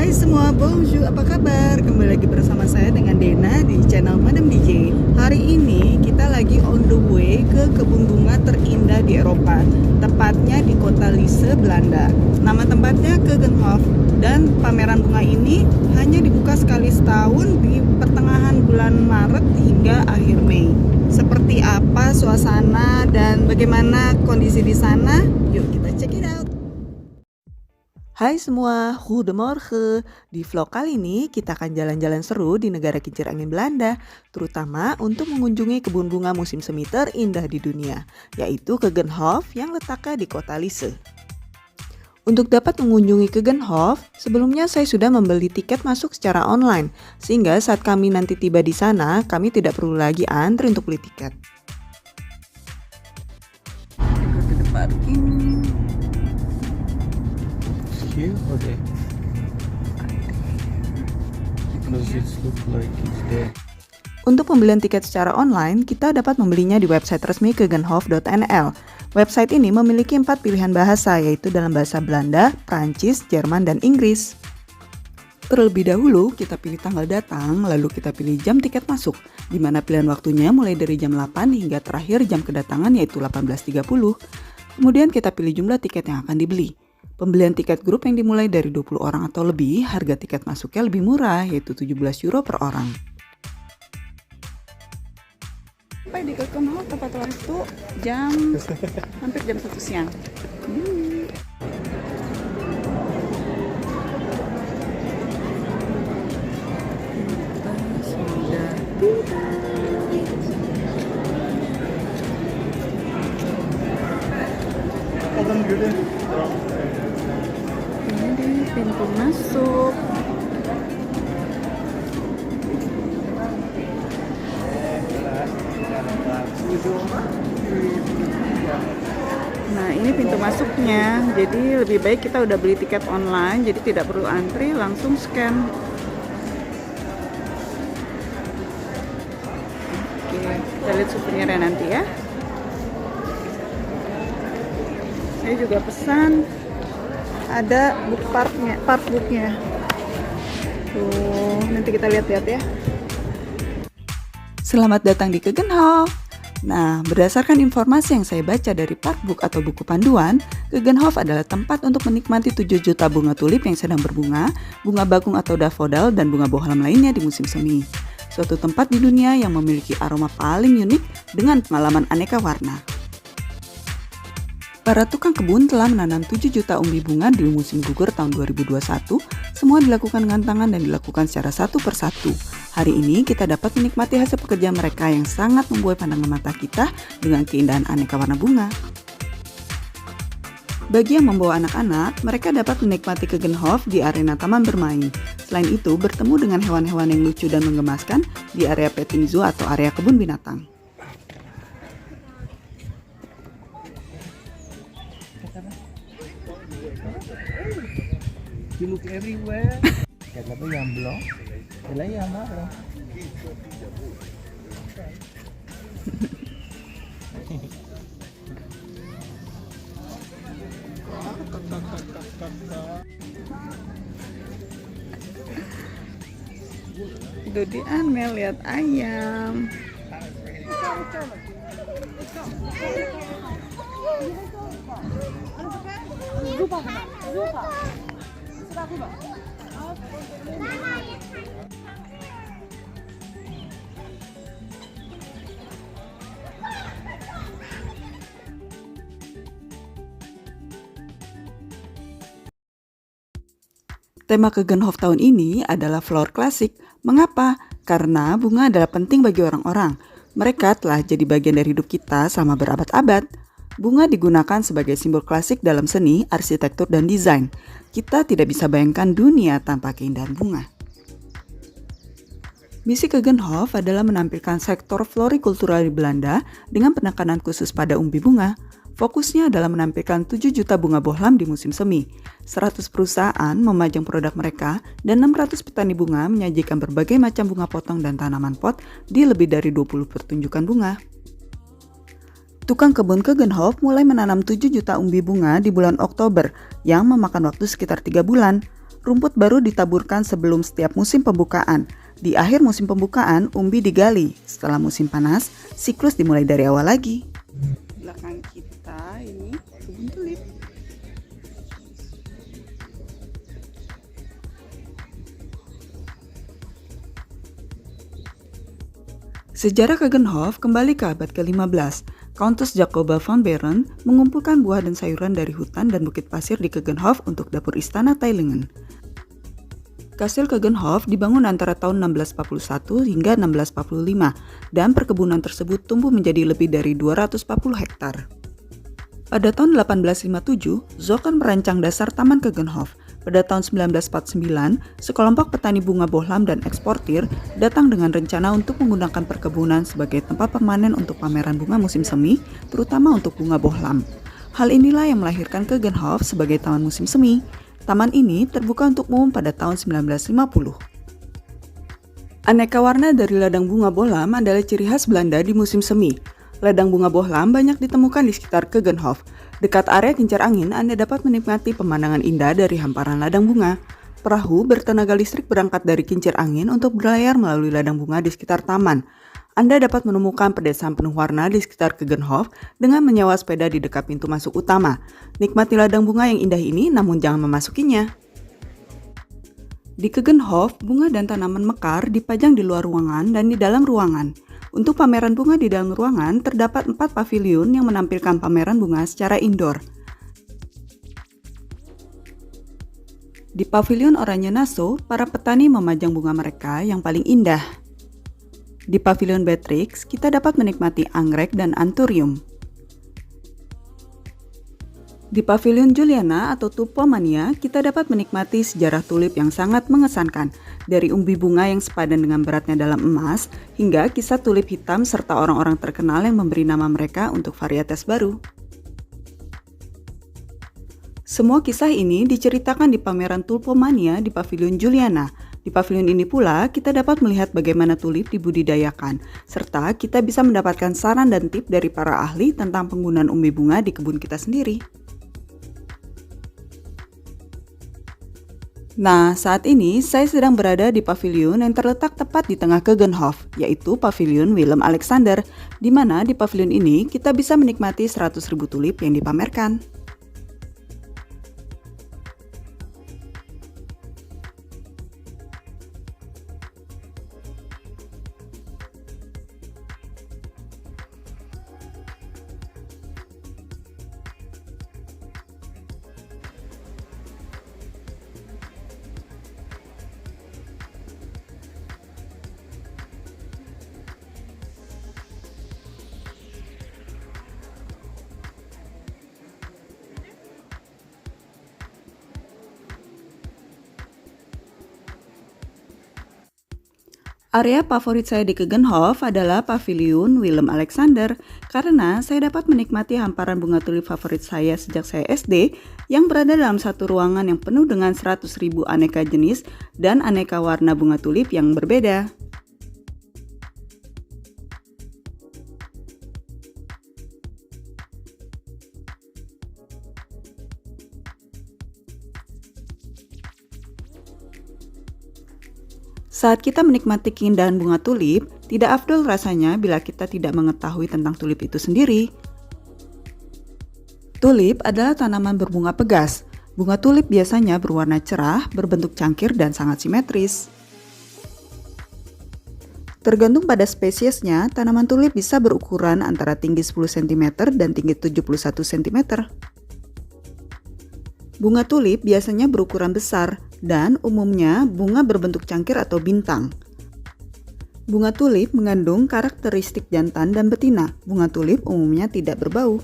Hai semua, bonjour, apa kabar? Kembali lagi bersama saya dengan Dena di channel Madam DJ. Hari ini kita lagi on the way ke kebun bunga terindah di Eropa, tepatnya di kota Lisse, Belanda. Nama tempatnya Keukenhof, dan pameran bunga ini hanya dibuka sekali setahun di pertengahan bulan Maret hingga akhir Mei. Seperti apa suasana dan bagaimana kondisi di sana? Yuk kita check it out. Hai semua, goedemorgen. Di vlog kali ini kita akan jalan-jalan seru di negara kincir angin Belanda, terutama untuk mengunjungi kebun bunga musim semi terindah di dunia, yaitu Keukenhof yang letaknya di kota Lisse. Untuk dapat mengunjungi Keukenhof, sebelumnya saya sudah membeli tiket masuk secara online, sehingga saat kami nanti tiba di sana, kami tidak perlu lagi antri untuk beli tiket. Go to the parking. Here or there? Because it looks like it's there. Untuk pembelian tiket secara online, kita dapat membelinya di website resmi keukenhof.nl. Website ini memiliki 4 pilihan bahasa, yaitu dalam bahasa Belanda, Prancis, Jerman, dan Inggris. Terlebih dahulu, kita pilih tanggal datang, lalu kita pilih jam tiket masuk, di mana pilihan waktunya mulai dari jam 8 hingga terakhir jam kedatangan yaitu 18.30. Kemudian kita pilih jumlah tiket yang akan dibeli. Pembelian tiket grup yang dimulai dari 20 orang atau lebih, harga tiket masuknya lebih murah, yaitu 17 euro per orang. Sampai di Keukenhof tepat waktu hampir jam 1 siang. Ini pintu masuk. Nah, ini pintu masuknya. Jadi lebih baik kita udah beli tiket online, jadi tidak perlu antri, langsung scan. Oke, kita lihat souvenirnya nanti ya. Saya juga pesan ada parkbooknya. Tuh, nanti kita lihat-lihat ya. Selamat datang di Keukenhof. Nah, berdasarkan informasi yang saya baca dari parkbook atau buku panduan, Keukenhof adalah tempat untuk menikmati 7 juta bunga tulip yang sedang berbunga, bunga bakung atau daffodil, dan bunga bohlam lainnya di musim semi. Suatu tempat di dunia yang memiliki aroma paling unik dengan pengalaman aneka warna. Para tukang kebun telah menanam 7 juta umbi bunga di musim gugur tahun 2021. Semua dilakukan dengan tangan dan dilakukan secara satu persatu. Hari ini kita dapat menikmati hasil pekerjaan mereka yang sangat membuai pandangan mata kita dengan keindahan aneka warna bunga. Bagi yang membawa anak-anak, mereka dapat menikmati Keukenhof di arena taman bermain. Selain itu, bertemu dengan hewan-hewan yang lucu dan menggemaskan di area petting zoo atau area kebun binatang. You look everywhere. Kaya ba yung blong? Wala yung blong. Dodi Amel lihat ayam. Tema Keukenhof tahun ini adalah flower klasik. Mengapa? Karena bunga adalah penting bagi orang-orang. Mereka telah jadi bagian dari hidup kita selama berabad-abad. Bunga digunakan sebagai simbol klasik dalam seni, arsitektur, dan desain. Kita tidak bisa bayangkan dunia tanpa keindahan bunga. Misi Keukenhof adalah menampilkan sektor florikultural di Belanda dengan penekanan khusus pada umbi bunga. Fokusnya adalah menampilkan 7 juta bunga bohlam di musim semi. 100 perusahaan memajang produk mereka dan 600 petani bunga menyajikan berbagai macam bunga potong dan tanaman pot di lebih dari 20 pertunjukan bunga. Tukang kebun Keukenhof mulai menanam 7 juta umbi bunga di bulan Oktober yang memakan waktu sekitar 3 bulan. rumput baru ditaburkan sebelum setiap musim pembukaan. Di akhir musim pembukaan, umbi digali. Setelah musim panas, siklus dimulai dari awal lagi. Belakang kita ini kebun tulip. Sejarah Keukenhof kembali ke abad ke-15. Countess Jacoba van Beeren mengumpulkan buah dan sayuran dari hutan dan bukit pasir di Keukenhof untuk dapur istana Teylingen. Kastil Keukenhof dibangun antara tahun 1641 hingga 1645 dan perkebunan tersebut tumbuh menjadi lebih dari 240 hektar. Pada tahun 1857, Zoeken merancang dasar Taman Keukenhof. Pada tahun 1949, sekelompok petani bunga bohlam dan eksportir datang dengan rencana untuk menggunakan perkebunan sebagai tempat permanen untuk pameran bunga musim semi, terutama untuk bunga bohlam. Hal inilah yang melahirkan Keukenhof sebagai taman musim semi. Taman ini terbuka untuk umum pada tahun 1950. Aneka warna dari ladang bunga bohlam adalah ciri khas Belanda di musim semi. Ladang bunga bohlam banyak ditemukan di sekitar Keukenhof. Dekat area kincir angin, Anda dapat menikmati pemandangan indah dari hamparan ladang bunga. Perahu bertenaga listrik berangkat dari kincir angin untuk berlayar melalui ladang bunga di sekitar taman. Anda dapat menemukan pedesaan penuh warna di sekitar Keukenhof dengan menyewa sepeda di dekat pintu masuk utama. Nikmati ladang bunga yang indah ini, namun jangan memasukinya. Di Keukenhof, bunga dan tanaman mekar dipajang di luar ruangan dan di dalam ruangan. Untuk pameran bunga di dalam ruangan, terdapat 4 pavilion yang menampilkan pameran bunga secara indoor. Di pavilion Oranje Nassau, para petani memajang bunga mereka yang paling indah. Di pavilion Beatrix, kita dapat menikmati anggrek dan anthurium. Di pavilion Juliana atau Tulipomania, kita dapat menikmati sejarah tulip yang sangat mengesankan, dari umbi bunga yang sepadan dengan beratnya dalam emas, hingga kisah tulip hitam serta orang-orang terkenal yang memberi nama mereka untuk varietas baru. Semua kisah ini diceritakan di pameran Tulipomania di pavilion Juliana. Di pavilion ini pula, kita dapat melihat bagaimana tulip dibudidayakan, serta kita bisa mendapatkan saran dan tip dari para ahli tentang penggunaan umbi bunga di kebun kita sendiri. Nah, saat ini saya sedang berada di pavilion yang terletak tepat di tengah Keukenhof, yaitu pavilion Willem Alexander, di mana di pavilion ini kita bisa menikmati 100.000 tulip yang dipamerkan. Area favorit saya di Keukenhof adalah pavilion Willem Alexander karena saya dapat menikmati hamparan bunga tulip favorit saya sejak saya SD yang berada dalam satu ruangan yang penuh dengan 100.000 aneka jenis dan aneka warna bunga tulip yang berbeda. Saat kita menikmati keindahan bunga tulip, tidak afdol rasanya bila kita tidak mengetahui tentang tulip itu sendiri. Tulip adalah tanaman berbunga pegas. Bunga tulip biasanya berwarna cerah, berbentuk cangkir, dan sangat simetris. Tergantung pada spesiesnya, tanaman tulip bisa berukuran antara tinggi 10 cm dan tinggi 71 cm. Bunga tulip biasanya berukuran besar dan umumnya bunga berbentuk cangkir atau bintang. Bunga tulip mengandung karakteristik jantan dan betina. Bunga tulip umumnya tidak berbau.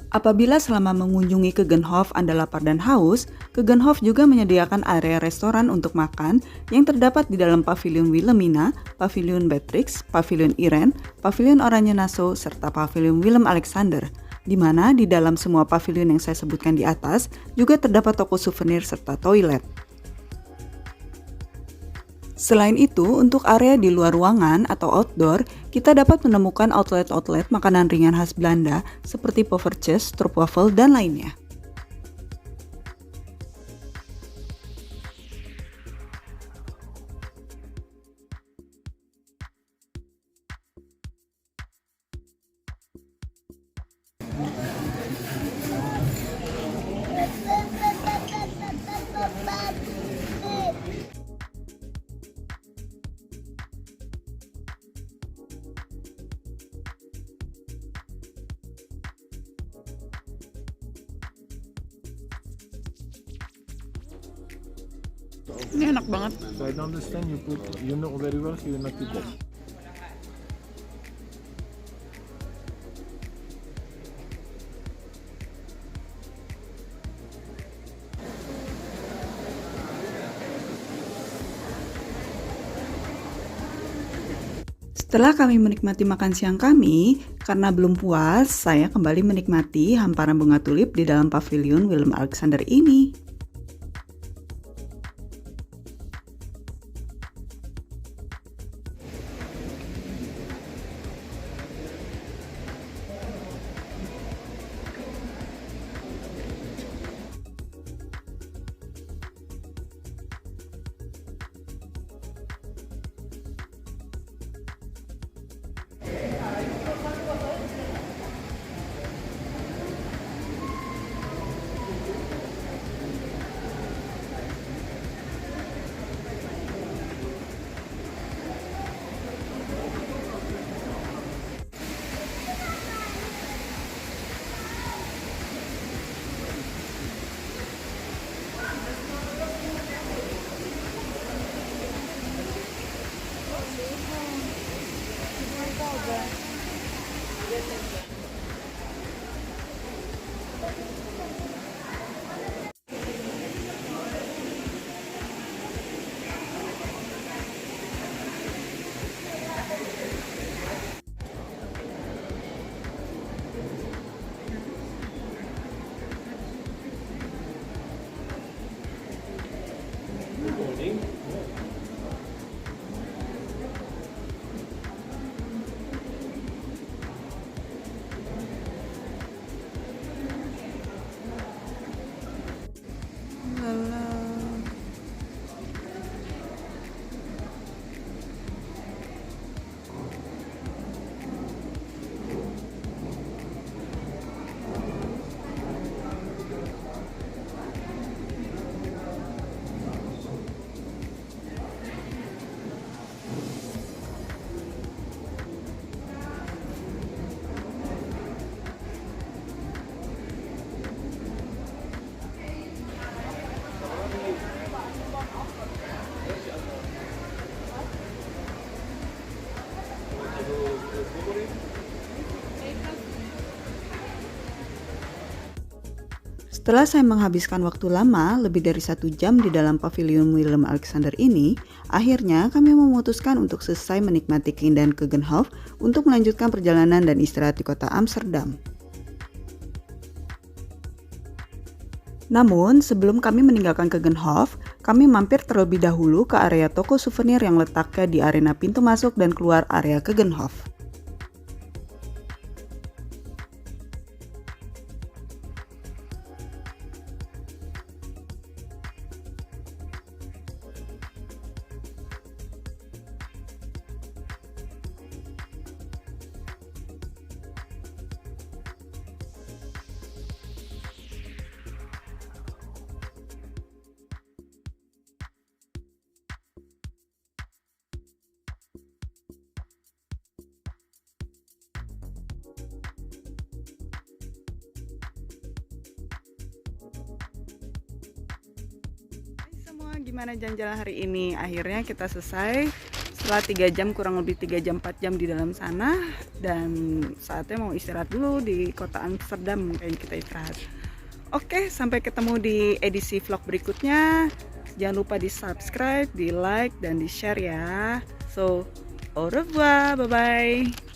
Apabila selama mengunjungi Keukenhof Anda lapar dan haus, Keukenhof juga menyediakan area restoran untuk makan yang terdapat di dalam pavilion Wilhelmina, pavilion Beatrix, pavilion Irene, pavilion Oranje Nassau, serta pavilion Willem Alexander, di mana di dalam semua pavilion yang saya sebutkan di atas juga terdapat toko souvenir serta toilet. Selain itu, untuk area di luar ruangan atau outdoor, kita dapat menemukan outlet-outlet makanan ringan khas Belanda seperti povertjes, stroopwafel, dan lainnya. Ini enak banget. So I don't understand, you know very well, so you not eat that. Setelah kami menikmati makan siang kami, karena belum puas, saya kembali menikmati hamparan bunga tulip di dalam pavilion Willem Alexander ini. Setelah saya menghabiskan waktu lama, lebih dari 1 jam di dalam pavilion Willem Alexander ini, akhirnya kami memutuskan untuk selesai menikmati keindahan Keukenhof untuk melanjutkan perjalanan dan istirahat di kota Amsterdam. Namun, sebelum kami meninggalkan Keukenhof, kami mampir terlebih dahulu ke area toko souvenir yang letaknya di arena pintu masuk dan keluar area Keukenhof. Gimana jalan-jalan hari ini? Akhirnya kita selesai setelah 3 jam, kurang lebih 3 jam 4 jam di dalam sana, dan saatnya mau istirahat dulu di kota Amsterdam. Kayaknya kita istirahat. Oke, sampai ketemu di edisi vlog berikutnya. Jangan lupa di subscribe, di like, dan di share ya. So, au revoir, bye bye.